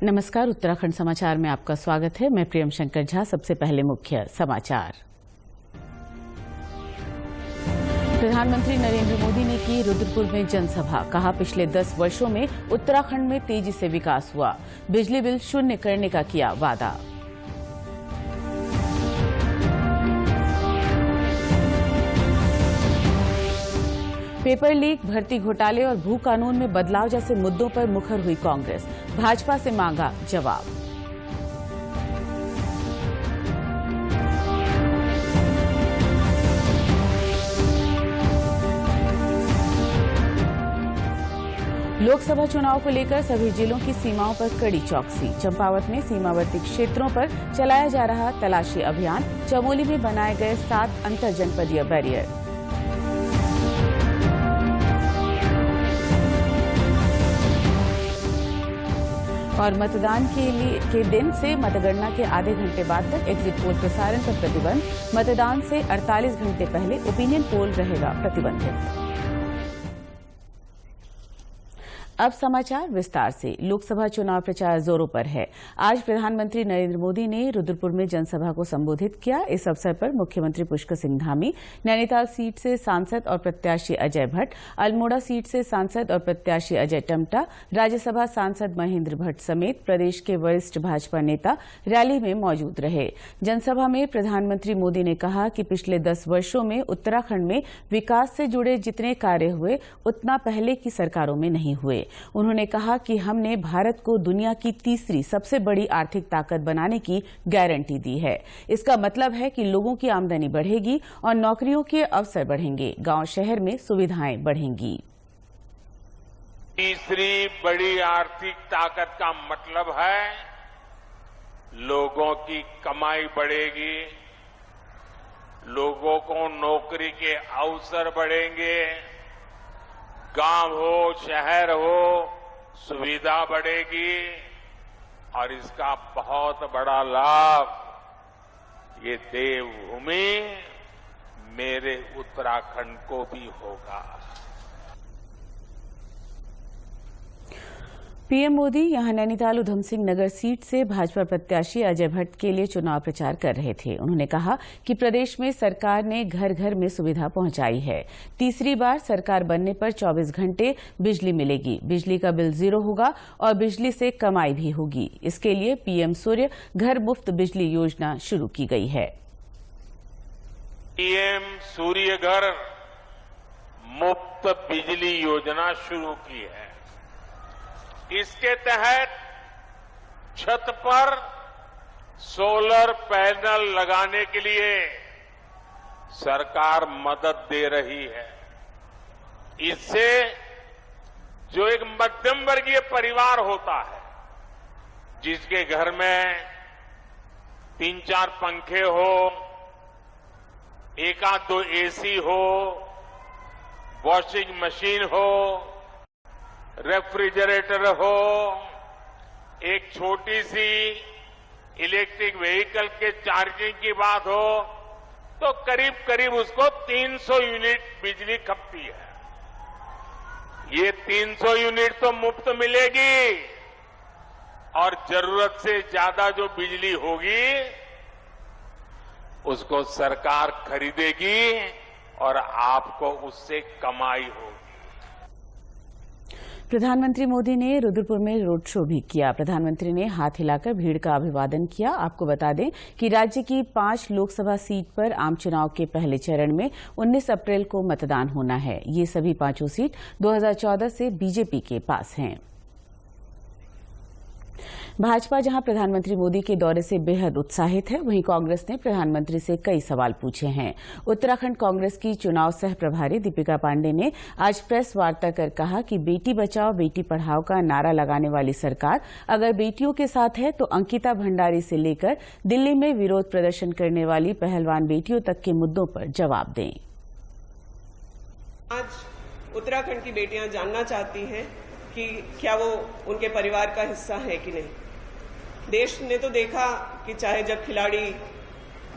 नमस्कार, उत्तराखंड समाचार में आपका स्वागत है। मैं प्रियम शंकर झा। सबसे पहले मुख्य समाचार। प्रधानमंत्री नरेंद्र मोदी ने की रुद्रपुर में जनसभा। कहा, पिछले 10 वर्षों में उत्तराखंड में तेजी से विकास हुआ। बिजली बिल शून्य करने का किया वादा। पेपर लीक, भर्ती घोटाले और भू कानून में बदलाव जैसे मुद्दों पर मुखर हुई कांग्रेस। भाजपा से मांगा जवाब। लोकसभा चुनाव को लेकर सभी जिलों की सीमाओं पर कड़ी चौकसी। चंपावत में सीमावर्ती क्षेत्रों पर चलाया जा रहा तलाशी अभियान। चमोली में बनाए गए 7 अंतरजनपदीय बैरियर। और मतदान के दिन से मतगणना के आधे घंटे बाद तक एग्जिट पोल प्रसारण पर प्रतिबंध। मतदान से 48 घंटे पहले ओपिनियन पोल रहेगा प्रतिबंधित। अब समाचार विस्तार से। लोकसभा चुनाव प्रचार जोरों पर है। आज प्रधानमंत्री नरेंद्र मोदी ने रुद्रपुर में जनसभा को संबोधित किया। इस अवसर पर मुख्यमंत्री पुष्कर सिंह धामी, नैनीताल सीट से सांसद और प्रत्याशी अजय भट्ट, अल्मोड़ा सीट से सांसद और प्रत्याशी अजय टम्टा, राज्यसभा सांसद महेंद्र भट्ट समेत प्रदेश के वरिष्ठ भाजपा नेता रैली में मौजूद रहे। जनसभा में प्रधानमंत्री मोदी ने कहा कि पिछले 10 वर्षों में उत्तराखंड में विकास से जुड़े जितने कार्य हुए उतना पहले की सरकारों में नहीं हुए। उन्होंने कहा कि हमने भारत को दुनिया की तीसरी सबसे बड़ी आर्थिक ताकत बनाने की गारंटी दी है। इसका मतलब है कि लोगों की आमदनी बढ़ेगी और नौकरियों के अवसर बढ़ेंगे। गांव शहर में सुविधाएं बढ़ेंगी। तीसरी बड़ी आर्थिक ताकत का मतलब है लोगों की कमाई बढ़ेगी, लोगों को नौकरी के अवसर बढ़ेंगे, गांव हो शहर हो सुविधा बढ़ेगी और इसका बहुत बड़ा लाभ ये देवभूमि मेरे उत्तराखंड को भी होगा। पीएम मोदी यहां नैनीताल उधम सिंह नगर सीट से भाजपा प्रत्याशी अजय भट्ट के लिए चुनाव प्रचार कर रहे थे। उन्होंने कहा कि प्रदेश में सरकार ने घर घर में सुविधा पहुंचाई है। तीसरी बार सरकार बनने पर 24 घंटे बिजली मिलेगी, बिजली का बिल 0 होगा और बिजली से कमाई भी होगी। इसके लिए पीएम सूर्य घर मुफ्त बिजली योजना शुरू की गई है। पीएम सूर्य घर मुफ्त बिजली योजना शुरू की है। इसके तहत छत पर सोलर पैनल लगाने के लिए सरकार मदद दे रही है। इससे जो एक मध्यम वर्गीय परिवार होता है, जिसके घर में 3-4 पंखे हो, 1-2 एसी हो, वॉशिंग मशीन हो, रेफ्रिजरेटर हो, एक छोटी सी इलेक्ट्रिक व्हीकल के चार्जिंग की बात हो, तो करीब करीब उसको 300 यूनिट बिजली खपती है। ये 300 यूनिट तो मुफ्त मिलेगी और जरूरत से ज्यादा जो बिजली होगी उसको सरकार खरीदेगी और आपको उससे कमाई होगी। प्रधानमंत्री मोदी ने रुद्रपुर में रोड शो भी किया। प्रधानमंत्री ने हाथ हिलाकर भीड़ का अभिवादन किया। आपको बता दें कि राज्य की 5 लोकसभा सीट पर आम चुनाव के पहले चरण में 19 अप्रैल को मतदान होना है। ये सभी 5 सीट 2014 से बीजेपी के पास हैं। भाजपा जहां प्रधानमंत्री मोदी के दौरे से बेहद उत्साहित है, वहीं कांग्रेस ने प्रधानमंत्री से कई सवाल पूछे हैं। उत्तराखंड कांग्रेस की चुनाव सह प्रभारी दीपिका पांडे ने आज प्रेस वार्ता कर कहा कि बेटी बचाओ बेटी पढ़ाओ का नारा लगाने वाली सरकार अगर बेटियों के साथ है तो अंकिता भंडारी से लेकर दिल्ली में विरोध प्रदर्शन करने वाली पहलवान बेटियों तक के मुद्दों पर जवाब दें। आज उत्तराखंड की बेटियां जानना चाहती हैं कि क्या वो उनके परिवार का हिस्सा है कि नहीं। देश ने तो देखा कि चाहे जब खिलाड़ी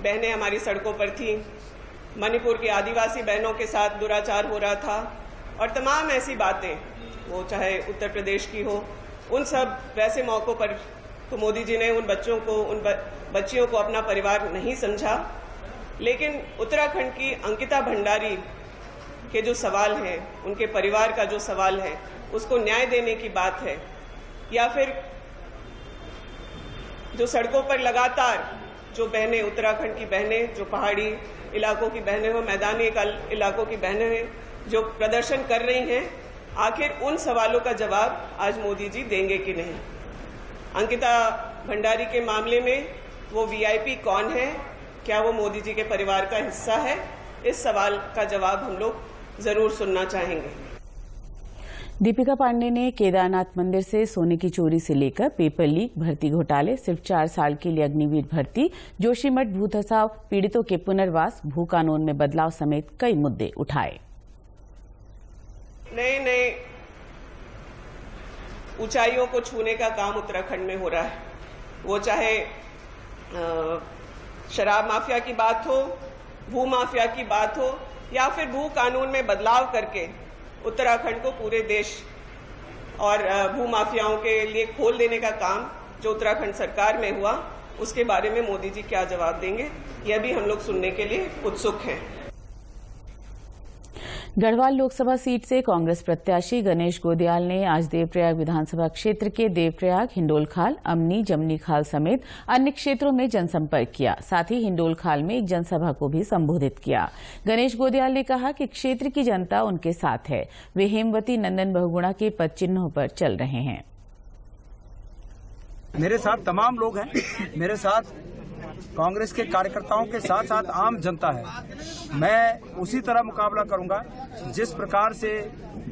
बहनें हमारी सड़कों पर थीं, मणिपुर की आदिवासी बहनों के साथ दुराचार हो रहा था और तमाम ऐसी बातें, वो चाहे उत्तर प्रदेश की हो, उन सब वैसे मौकों पर तो मोदी जी ने उन बच्चों को, उन बच्चियों को अपना परिवार नहीं समझा, लेकिन उत्तराखंड की अंकिता भंडारी के जो सवाल हैं, उनके परिवार का जो सवाल है, उसको न्याय देने की बात है, या फिर जो सड़कों पर लगातार जो बहनें, उत्तराखंड की बहनें, जो पहाड़ी इलाकों की बहनें हो, मैदानी इलाकों की बहनें हैं, जो प्रदर्शन कर रही हैं, आखिर उन सवालों का जवाब आज मोदी जी देंगे कि नहीं। अंकिता भंडारी के मामले में वो वीआईपी कौन है, क्या वो मोदी जी के परिवार का हिस्सा है, इस सवाल का जवाब हम लोग जरूर सुनना चाहेंगे। दीपिका पांडे ने केदारनाथ मंदिर से सोने की चोरी से लेकर पेपर लीक, भर्ती घोटाले, सिर्फ 4 साल के लिए अग्निवीर भर्ती, जोशीमठ भू धसाव पीड़ितों के पुनर्वास, भू कानून में बदलाव समेत कई मुद्दे उठाए। नए नए ऊंचाइयों को छूने का काम उत्तराखंड में हो रहा है, वो चाहे शराब माफिया की बात हो, भू माफिया की बात हो, या फिर भू कानून में बदलाव करके उत्तराखंड को पूरे देश और भू माफियाओं के लिए खोल देने का काम जो उत्तराखंड सरकार में हुआ, उसके बारे में मोदी जी क्या जवाब देंगे, यह भी हम लोग सुनने के लिए उत्सुक हैं। गढ़वाल लोकसभा सीट से कांग्रेस प्रत्याशी गणेश गोदियाल ने आज देवप्रयाग विधानसभा क्षेत्र के देवप्रयाग, हिंडोलखाल, अमनी, जमनीखाल समेत अन्य क्षेत्रों में जनसंपर्क किया। साथ ही हिंडोलखाल में एक जनसभा को भी संबोधित किया। गणेश गोदियाल ने कहा कि क्षेत्र की जनता उनके साथ है, वे हेमवती नंदन बहुगुणा के पद चिन्हों पर चल रहे हैं। मेरे साथ तमाम लोग हैं, मेरे साथ कांग्रेस के कार्यकर्ताओं के साथ साथ आम जनता है। मैं उसी तरह मुकाबला करूंगा जिस प्रकार से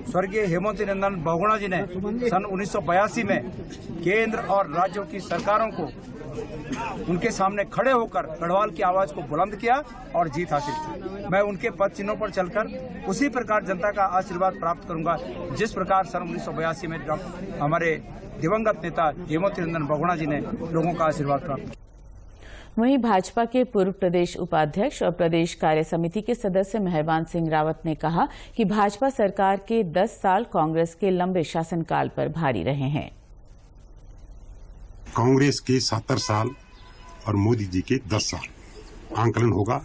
स्वर्गीय हेमवती नंदन बहुगुणा जी ने सन 1982 में केंद्र और राज्यों की सरकारों को उनके सामने खड़े होकर गढ़वाल की आवाज को बुलंद किया और जीत हासिल की। मैं उनके पद चिन्हों पर चलकर उसी प्रकार जनता का आशीर्वाद प्राप्त करूंगा जिस प्रकार सन 1982 में हमारे दिवंगत नेता हेमवती नंदन बहुगुणा जी ने लोगों का आशीर्वाद प्राप्त किया। वहीं भाजपा के पूर्व प्रदेश उपाध्यक्ष और प्रदेश कार्य समिति के सदस्य मेहरबान सिंह रावत ने कहा कि भाजपा सरकार के 10 साल कांग्रेस के लंबे शासनकाल पर भारी रहे हैं। कांग्रेस के 70 साल और मोदी जी के 10 साल आंकलन होगा।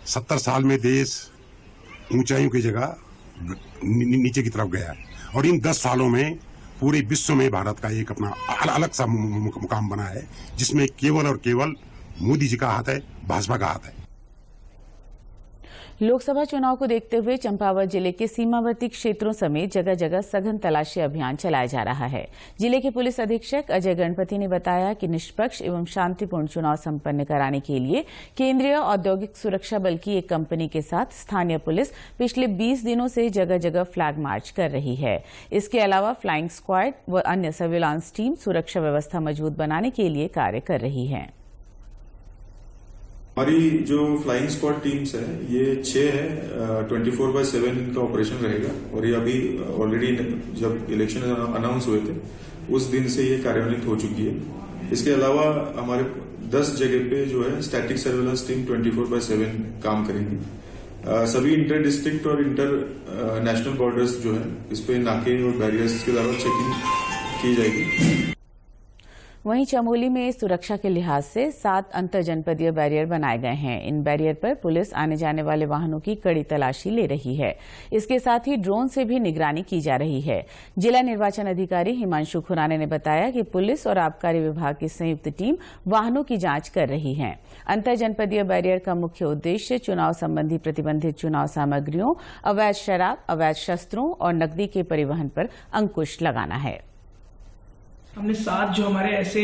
70 साल में देश ऊंचाइयों की जगह नीचे की तरफ गया और इन 10 सालों में पूरे विश्व में भारत का एक अपना अलग सा मुकाम बना है, जिसमें केवल और केवल मोदी जी का हाथ है, भाजपा का हाथ है। लोकसभा चुनाव को देखते हुए चंपावत जिले के सीमावर्ती क्षेत्रों समेत जगह जगह सघन तलाशी अभियान चलाया जा रहा है। जिले के पुलिस अधीक्षक अजय गणपति ने बताया कि निष्पक्ष एवं शांतिपूर्ण चुनाव संपन्न कराने के लिए केंद्रीय औद्योगिक सुरक्षा बल की एक कंपनी के साथ स्थानीय पुलिस पिछले 20 दिनों से जगह जगह फ्लैग मार्च कर रही है। इसके अलावा फ्लाइंग स्क्वाड व अन्य सर्विलांस टीम सुरक्षा व्यवस्था मजबूत बनाने के लिए कार्य कर रही है। हमारी जो फ्लाइंग स्क्वाड टीम्स है ये 6 है, 24/7 इनका ऑपरेशन रहेगा और ये अभी ऑलरेडी जब इलेक्शन अनाउंस हुए थे उस दिन से ये कार्यान्वित हो चुकी है। इसके अलावा हमारे 10 जगह पे जो है स्टैटिक सर्वेलेंस टीम 24/7 काम करेंगी। सभी इंटर डिस्ट्रिक्ट और इंटर नेशनल बॉर्डर्स जो है इस पे नाके और बैरियर्स के द्वारा चेकिंग की जाएगी। वहीं चमोली में सुरक्षा के लिहाज से 7 अंतर जनपदीय बैरियर बनाए गए हैं। इन बैरियर पर पुलिस आने जाने वाले वाहनों की कड़ी तलाशी ले रही है। इसके साथ ही ड्रोन से भी निगरानी की जा रही है। जिला निर्वाचन अधिकारी हिमांशु खुराना ने बताया कि पुलिस और आबकारी विभाग की संयुक्त टीम वाहनों की जांच कर रही है। अंतर जनपदीय बैरियर का मुख्य उद्देश्य चुनाव संबंधी प्रतिबंधित चुनाव सामग्रियों, अवैध शराब, अवैध शस्त्रों और नकदी के परिवहन पर अंकुश लगाना है। हमने 7 जो हमारे ऐसे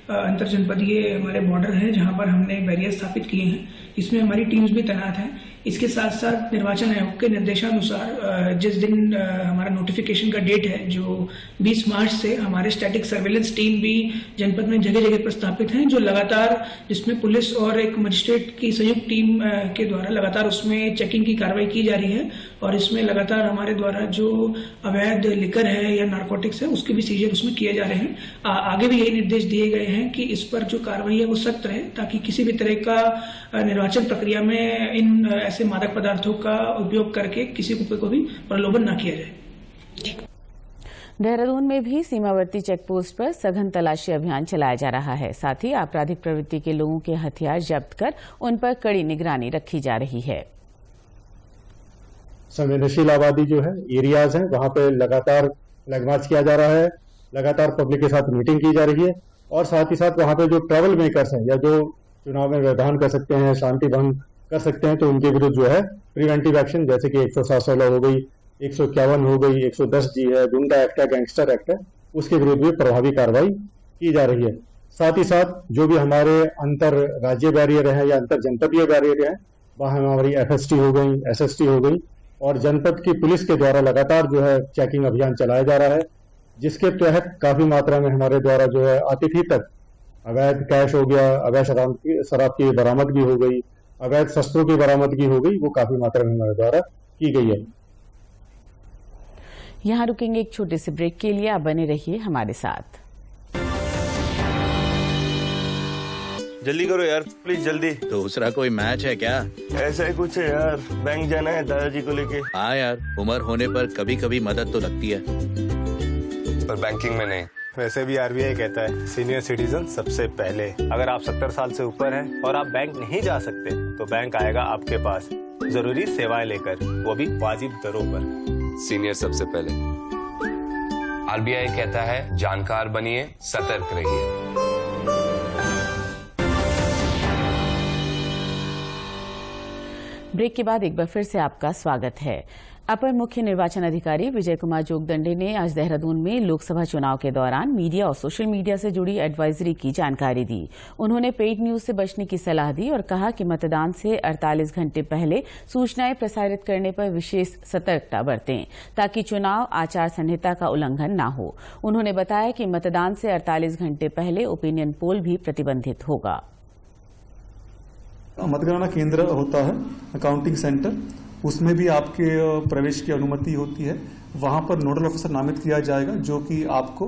अंतर जनपदीय हमारे बॉर्डर हैं जहां पर हमने बैरियर स्थापित किए हैं, इसमें हमारी टीम्स भी तैनात हैं। इसके साथ साथ निर्वाचन आयोग के निर्देशानुसार जिस दिन हमारा नोटिफिकेशन का डेट है जो 20 मार्च से हमारे स्टैटिक सर्वेलेंस टीम भी जनपद में जगह जगह पर स्थापित हैं, जो लगातार जिसमें पुलिस और एक मजिस्ट्रेट की संयुक्त टीम के द्वारा लगातार उसमें चेकिंग की कार्रवाई की जा रही है और इसमें लगातार हमारे द्वारा जो अवैध लिकर है या नारकोटिक्स है उसके भी सीजर उसमें किए जा रहे हैं। आगे भी यही निर्देश दिए गए हैं कि इस पर जो कार्रवाई है वो सख्त रहे ताकि किसी भी तरह का निर्वाचन प्रक्रिया में इन ऐसे मादक पदार्थों का उपयोग करके किसी को भी प्रलोभन न किया जाए। देहरादून में भी सीमावर्ती चेकपोस्ट पर सघन तलाशी अभियान चलाया जा रहा है। साथ ही आपराधिक प्रवृत्ति के लोगों के हथियार जब्त कर उन पर कड़ी निगरानी रखी जा रही है। संवेदनशील आबादी जो है एरियाज हैं, वहां पे लगातार फ्लैग मार्च किया जा रहा है, लगातार पब्लिक के साथ मीटिंग की जा रही है और साथ ही साथ वहां पे जो ट्रैवल मेकर्स हैं या जो चुनाव में व्यवधान कर सकते हैं, शांति भंग कर सकते हैं, तो उनके विरुद्ध जो है प्रिवेंटिव एक्शन जैसे कि 107 हो गई, 151 हो गई, 110 जी है, गुंडा एक्ट है, गैंगस्टर एक्ट है, उसके विरुद्ध भी प्रभावी कार्रवाई की जा रही है। साथ ही साथ जो भी हमारे अंतर राज्य बैरियर है या अंतर जनपदीय बैरियर है, वहां हमारी FST हो गई, SST हो गई और जनपद की पुलिस के द्वारा लगातार जो है चेकिंग अभियान चलाया जा रहा है, जिसके तहत काफी मात्रा में हमारे द्वारा जो है आतिथ्य तक अवैध कैश हो गया, अवैध शराब की बरामदगी हो गई, अवैध शस्त्रों की बरामदगी हो गई, वो काफी मात्रा में हमारे द्वारा की गई है। यहाँ रुकेंगे एक छोटे से ब्रेक के लिए, आप बने रहिए हमारे साथ। जल्दी करो यार प्लीज, जल्दी। दूसरा कोई मैच है क्या? ऐसा ही कुछ है यार, बैंक जाना है दादाजी को लेके। हाँ यार, उम्र होने पर कभी कभी मदद तो लगती है, पर बैंकिंग में नहीं। वैसे भी RBI कहता है सीनियर सिटीजन सबसे पहले। अगर आप 70 साल से ऊपर हैं और आप बैंक नहीं जा सकते तो बैंक आएगा आपके पास जरूरी सेवाएं लेकर, वो भी वाजिब दरों पर। सीनियर सबसे पहले। RBI कहता है जानकार बनिए, सतर्क रहिए। ब्रेक के बाद एक बार फिर से आपका स्वागत है। अपर मुख्य निर्वाचन अधिकारी विजय कुमार जोगदंडे ने आज देहरादून में लोकसभा चुनाव के दौरान मीडिया और सोशल मीडिया से जुड़ी एडवाइजरी की जानकारी दी। उन्होंने पेड न्यूज से बचने की सलाह दी और कहा कि मतदान से 48 घंटे पहले सूचनाएं प्रसारित करने पर विशेष सतर्कता बरतें ताकि चुनाव आचार संहिता का उल्लंघन न हो। उन्होंने बताया कि मतदान से 48 घंटे पहले ओपिनियन पोल भी प्रतिबंधित होगा। मतगणना केंद्र होता है, काउंटिंग सेंटर, उसमें भी आपके प्रवेश की अनुमति होती है। वहां पर नोडल ऑफिसर नामित किया जाएगा जो कि आपको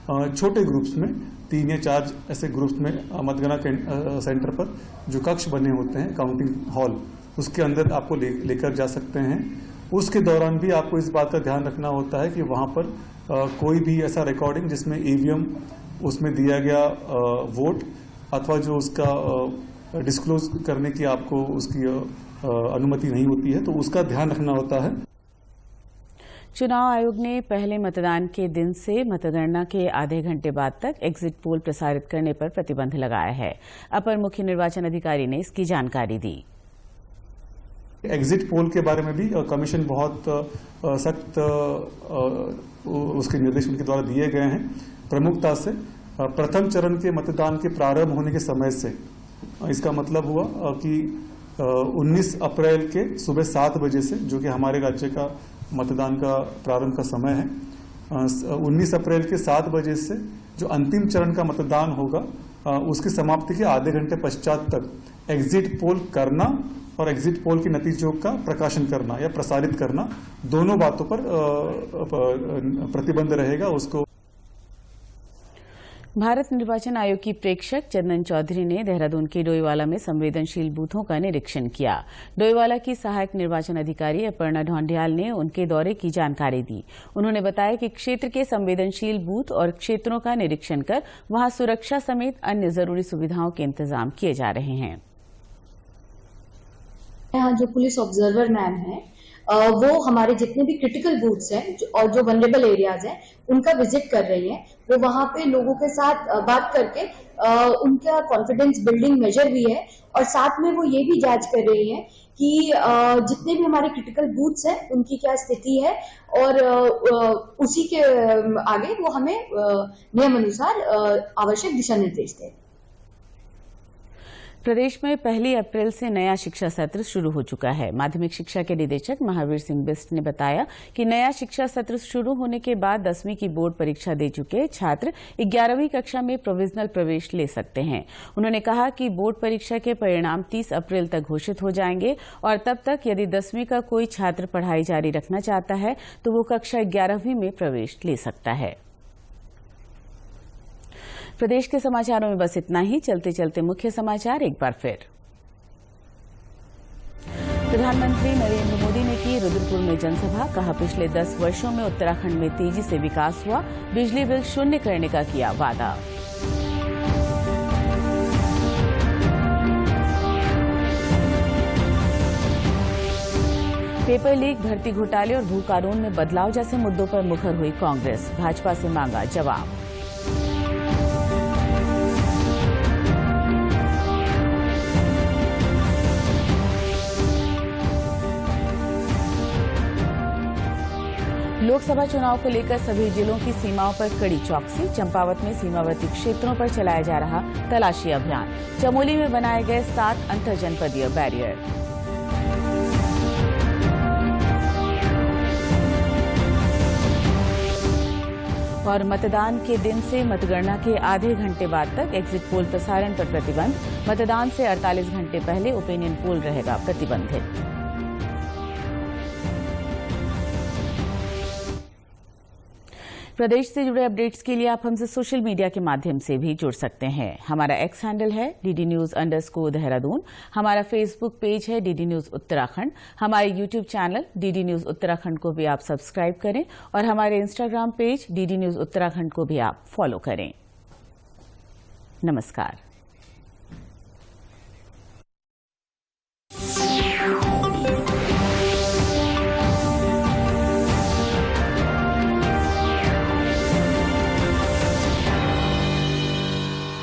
छोटे ग्रुप्स में 3 या 4 ऐसे ग्रुप्स में मतगणना सेंटर पर जो कक्ष बने होते हैं, काउंटिंग हॉल, उसके अंदर आपको लेकर जा सकते हैं। उसके दौरान भी आपको इस बात का ध्यान रखना होता है कि वहां पर कोई भी ऐसा रिकॉर्डिंग जिसमें EVM उसमें दिया गया वोट अथवा जो उसका डिस्क्लोज करने की आपको उसकी अनुमति नहीं होती है, तो उसका ध्यान रखना होता है। चुनाव आयोग ने पहले मतदान के दिन से मतगणना के आधे घंटे बाद तक एग्जिट पोल प्रसारित करने पर प्रतिबंध लगाया है। अपर मुख्य निर्वाचन अधिकारी ने इसकी जानकारी दी। एग्जिट पोल के बारे में भी कमीशन बहुत सख्त उसके निर्देश उनके द्वारा दिए गए हैं। प्रमुखता से प्रथम चरण के मतदान के प्रारंभ होने के समय से, इसका मतलब हुआ कि 19 अप्रैल के सुबह 7 बजे से, जो कि हमारे राज्य का मतदान का प्रारंभ का समय है, 19 अप्रैल के 7 बजे से जो अंतिम चरण का मतदान होगा उसकी समाप्ति के आधे घंटे पश्चात तक एग्जिट पोल करना और एग्जिट पोल के नतीजों का प्रकाशन करना या प्रसारित करना, दोनों बातों पर प्रतिबंध रहेगा। उसको भारत निर्वाचन आयोग की प्रेक्षक चंदन चौधरी ने देहरादून के डोईवाला में संवेदनशील बूथों का निरीक्षण किया। डोईवाला की सहायक निर्वाचन अधिकारी अपर्णा ढौंडियाल ने उनके दौरे की जानकारी दी। उन्होंने बताया कि क्षेत्र के संवेदनशील बूथ और क्षेत्रों का निरीक्षण कर वहां सुरक्षा समेत अन्य जरूरी सुविधाओं के इंतजाम किए जा रहे हैं। यहाँ जो पुलिस ऑब्जर्वर मैम है वो हमारे जितने भी क्रिटिकल बूथ्स हैं और जो वनरेबल एरियाज हैं उनका विजिट कर रही हैं। वो वहां पे लोगों के साथ बात करके उनका कॉन्फिडेंस बिल्डिंग मेजर भी है और साथ में वो ये भी जांच कर रही हैं कि जितने भी हमारे क्रिटिकल बूथ्स हैं उनकी क्या स्थिति है और उसी के आगे वो हमें नियम अनुसार आवश्यक दिशा निर्देश दें। प्रदेश में 1 अप्रैल से नया शिक्षा सत्र शुरू हो चुका है। माध्यमिक शिक्षा के निदेशक महावीर सिंह बिस्ट ने बताया कि नया शिक्षा सत्र शुरू होने के बाद 10वीं की बोर्ड परीक्षा दे चुके छात्र 11वीं कक्षा में प्रोविजनल प्रवेश ले सकते हैं। उन्होंने कहा कि बोर्ड परीक्षा के परिणाम 30 अप्रैल तक घोषित हो जाएंगे और तब तक यदि 10वीं का कोई छात्र पढ़ाई जारी रखना चाहता है तो वो कक्षा 11वीं में प्रवेश ले सकता है। प्रदेश के समाचारों में बस इतना ही। चलते चलते मुख्य समाचार एक बार फिर। प्रधानमंत्री नरेंद्र मोदी ने की रुद्रपुर में जनसभा, कहा पिछले 10 वर्षों में उत्तराखंड में तेजी से विकास हुआ, बिजली बिल शून्य करने का किया वादा। पेपर लीक, भर्ती घोटाले और भू कानून में बदलाव जैसे मुद्दों पर मुखर हुई कांग्रेस, भाजपा से मांगा जवाब। लोकसभा चुनाव को लेकर सभी जिलों की सीमाओं पर कड़ी चौकसी, चंपावत में सीमावर्ती क्षेत्रों पर चलाया जा रहा तलाशी अभियान, चमोली में बनाए गए 7 अंतरजनपदीय बैरियर। और मतदान के दिन से मतगणना के आधे घंटे बाद तक एग्जिट पोल प्रसारण पर प्रतिबंध, मतदान से 48 घंटे पहले ओपिनियन पोल रहेगा प्रतिबंधित। प्रदेश से जुड़े अपडेट्स के लिए आप हमसे सोशल मीडिया के माध्यम से भी जुड़ सकते हैं। हमारा एक्स हैंडल है DD News_देहरादून, हमारा फेसबुक पेज है DD News उत्तराखंड, हमारे YouTube channel DD News Uttarakhand को भी आप सब्सक्राइब करें और हमारे Instagram page DD News Uttarakhand को भी आप फॉलो करें। नमस्कार।